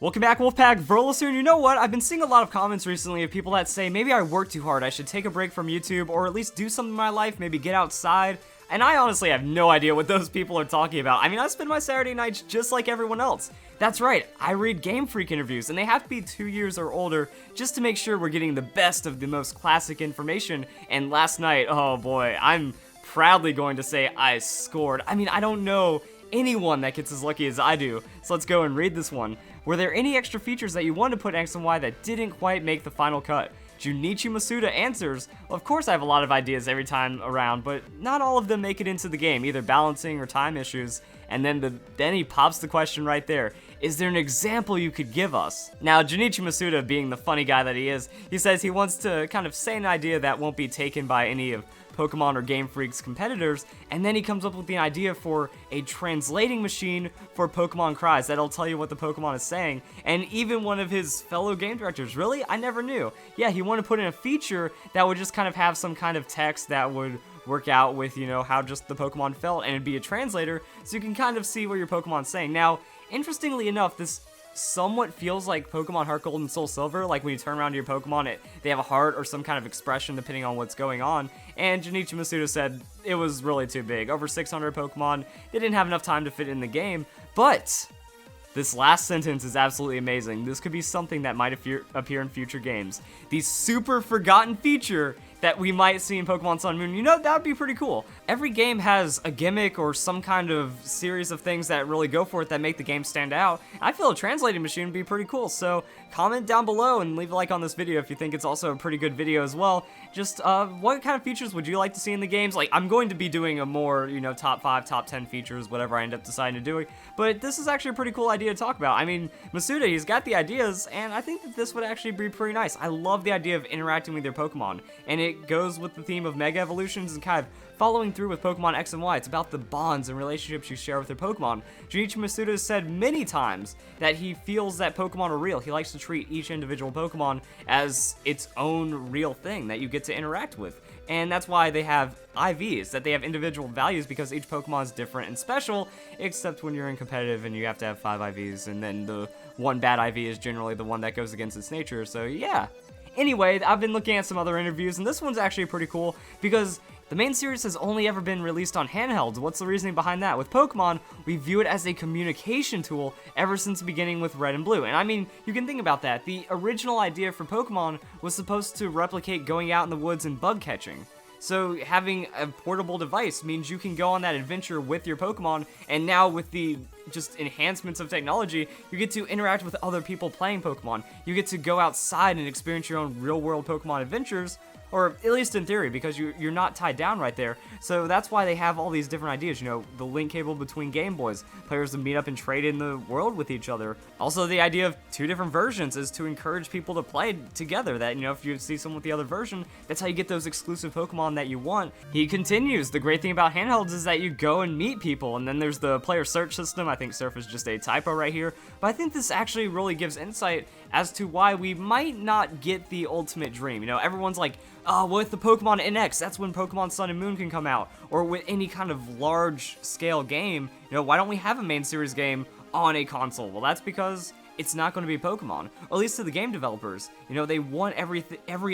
Welcome back, Wolfpack. Verlis here, and you know what? I've been seeing a lot of comments recently of people that say maybe I work too hard, I should take a break from YouTube, or at least do something in my life, maybe get outside. And I honestly have no idea what those people are talking about. I mean, I spend my Saturday nights just like everyone else. That's right, I read Game Freak interviews, and they have to be 2 years or older just to make sure we're getting the best of the most classic information. And last night, oh boy, I'm proudly going to say I scored. I mean, I don't know anyone that gets as lucky as I do, so let's go and read this one. Were there any extra features that you wanted to put in X and Y that didn't quite make the final cut? Junichi Masuda answers, well, of course I have a lot of ideas every time around, but not all of them make it into the game, either balancing or time issues. And then he pops the question right there. Is there an example you could give us? Now, Junichi Masuda, being the funny guy that he is, he says he wants to kind of say an idea that won't be taken by any of Pokemon or Game Freak's competitors, and then he comes up with the idea for a translating machine for Pokemon cries that'll tell you what the Pokemon is saying. And even one of his fellow game directors, really? I never knew. Yeah, he wanted to put in a feature that would just kind of have some kind of text that would work out with, you know, how just the Pokemon felt, and it'd be a translator, so you can kind of see what your Pokemon's saying. Now, interestingly enough, this somewhat feels like Pokemon Heart Gold and Soul Silver, like when you turn around to your Pokemon, they have a heart or some kind of expression depending on what's going on, and Junichi Masuda said it was really too big. Over 600 Pokemon, they didn't have enough time to fit in the game, but this last sentence is absolutely amazing. This could be something that might appear in future games. The super forgotten feature that we might see in Pokemon Sun and Moon, you know, that would be pretty cool. Every game has a gimmick or some kind of series of things that really go for it that make the game stand out. I feel a translating machine would be pretty cool, so comment down below and leave a like on this video if you think it's also a pretty good video as well. Just, what kind of features would you like to see in the games? Like, I'm going to be doing a more, you know, top 5, top 10 features, whatever I end up deciding to do, but this is actually a pretty cool idea to talk about. I mean, Masuda, he's got the ideas, and I think that this would actually be pretty nice. I love the idea of interacting with your Pokemon, and it goes with the theme of Mega Evolutions and kind of following through with Pokemon X and Y. It's about the bonds and relationships you share with your Pokemon. Junichi Masuda has said many times that he feels that Pokemon are real. He likes to treat each individual Pokemon as its own real thing that you get to interact with. And that's why they have IVs, that they have individual values, because each Pokemon is different and special, except when you're in competitive and you have to have 5 IVs, and then the one bad IV is generally the one that goes against its nature, so yeah. Anyway, I've been looking at some other interviews, and this one's actually pretty cool, because the main series has only ever been released on handhelds. What's the reasoning behind that? With Pokemon, we view it as a communication tool ever since beginning with Red and Blue. And I mean, you can think about that. The original idea for Pokemon was supposed to replicate going out in the woods and bug catching. So having a portable device means you can go on that adventure with your Pokemon, and now with the just enhancements of technology, you get to interact with other people playing Pokemon. You get to go outside and experience your own real-world Pokemon adventures, or at least in theory, because you're not tied down right there. So that's why they have all these different ideas, you know, the link cable between Game Boys, players to meet up and trade in the world with each other. Also, the idea of 2 different versions is to encourage people to play together, that, you know, if you see someone with the other version, that's how you get those exclusive Pokemon that you want. He continues, the great thing about handhelds is that you go and meet people, and then there's the player search system. I think surf is just a typo right here, but I think this actually really gives insight as to why we might not get the ultimate dream. You know, everyone's like, oh, with the Pokemon NX, that's when Pokemon Sun and Moon can come out. Or with any kind of large-scale game, you know, why don't we have a main series game on a console? Well, that's because it's not going to be Pokemon, or at least to the game developers. You know, they want every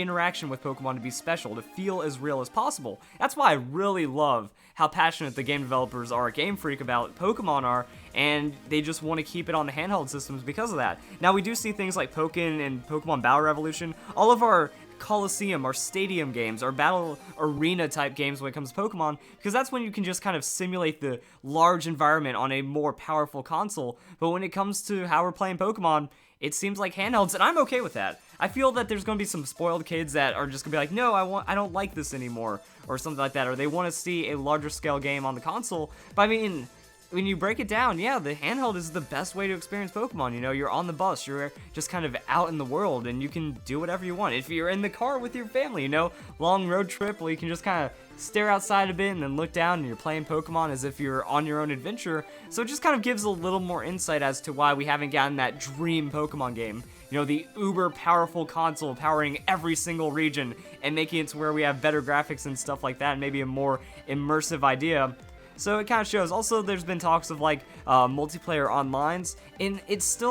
interaction with Pokemon to be special, to feel as real as possible. That's why I really love how passionate the game developers are at Game Freak about Pokemon are, and they just want to keep it on the handheld systems because of that. Now, we do see things like Pokken and Pokemon Battle Revolution. All of our Coliseum, our stadium games, our battle arena type games when it comes to Pokemon, because that's when you can just kind of simulate the large environment on a more powerful console. But when it comes to how we're playing Pokemon, it seems like handhelds, and I'm okay with that. I feel that there's going to be some spoiled kids that are just going to be like, no, I don't like this anymore, or something like that, or they want to see a larger scale game on the console. But I mean, when you break it down, yeah, the handheld is the best way to experience Pokemon. You know, you're on the bus, you're just kind of out in the world, and you can do whatever you want. If you're in the car with your family, you know, long road trip where you can just kind of stare outside a bit and then look down and you're playing Pokemon as if you're on your own adventure. So it just kind of gives a little more insight as to why we haven't gotten that dream Pokemon game. You know, the uber powerful console powering every single region and making it to where we have better graphics and stuff like that, and maybe a more immersive idea. So it kind of shows. Also, there's been talks of like multiplayer onlines, and it's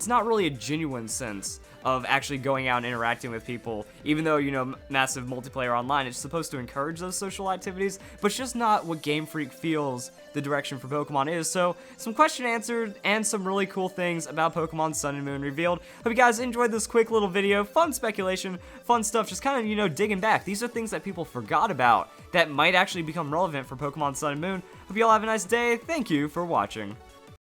not really a genuine sense of actually going out and interacting with people, even though, you know, massive multiplayer online, it's supposed to encourage those social activities, but it's just not what Game Freak feels the direction for Pokemon is. So some question answered and some really cool things about Pokemon Sun and Moon revealed. Hope you guys enjoyed this quick little video. Fun speculation, fun stuff, just kind of, you know, digging back. These are things that people forgot about that might actually become relevant for Pokemon Sun and Moon. Hope you all have a nice day. Thank you for watching.